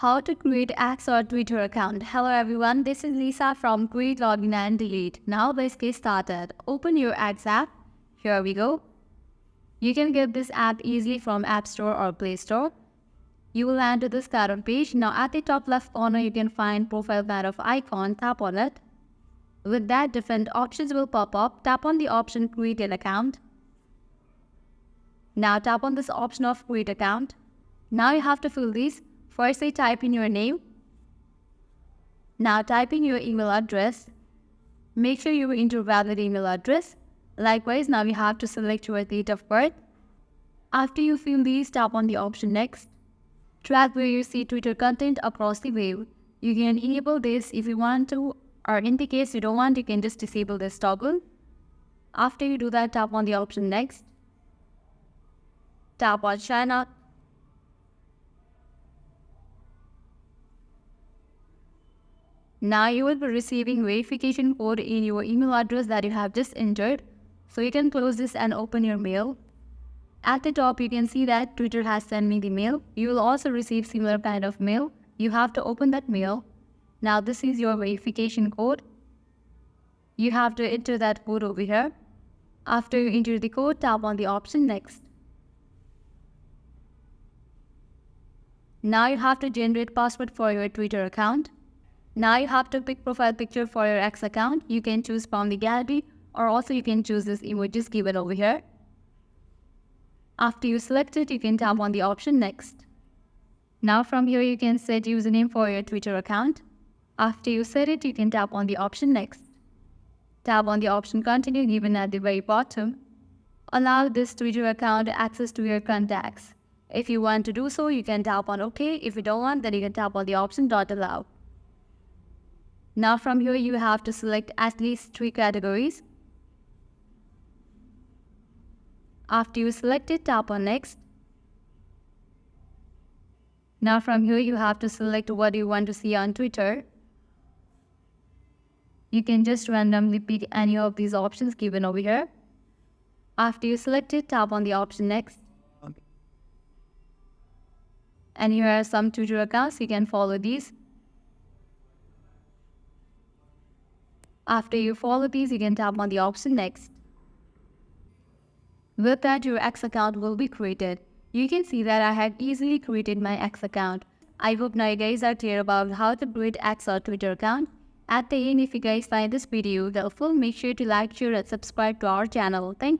How to create X or Twitter account. Hello everyone, this is Lisa from Create, Login and Delete. Now let's get started. Open your X app. Here we go. You can get this app easily from App Store or Play Store. You will land to the start page. Now at the top left corner you can find profile bar of icon. Tap on it. With that, different options will pop up. Tap on the option Create an account. Now tap on this option of Create account. Now you have to fill these. Firstly, type in your name. Now type in your email address. Make sure you enter valid email address. Likewise, now you have to select your date of birth. After you fill these, tap on the option Next. Track where you see Twitter content across the web. You can enable this if you want to, or in the case you don't want, you can just disable this toggle. After you do that, tap on the option Next. Tap on Sign Up. Now you will be receiving verification code in your email address that you have just entered. So you can close this and open your mail. At the top you can see that Twitter has sent me the mail. You will also receive similar kind of mail. You have to open that mail. Now this is your verification code. You have to enter that code over here. After you enter the code, tap on the option Next. Now you have to generate password for your Twitter account. Now you have to pick profile picture for your X account. You can choose from the gallery or also you can choose this emojis given over here. After you select it, you can tap on the option Next. Now from here you can set username for your Twitter account. After you set it, you can tap on the option Next. Tap on the option Continue given at the very bottom. Allow this Twitter account access to your contacts. If you want to do so, you can tap on OK. If you don't want, then you can tap on the option Not Allow. Now from here you have to select at least 3 categories. After you select it, tap on Next. Now from here you have to select what you want to see on Twitter. You can just randomly pick any of these options given over here. After you select it, tap on the option Next. And here are some Twitter accounts, you can follow these. After you follow these, you can tap on the option Next. With that, your X account will be created. You can see that I have easily created my X account. I hope now you guys are clear about how to create X or Twitter account. At the end, if you guys find this video helpful, make sure to like, share and subscribe to our channel. Thank you.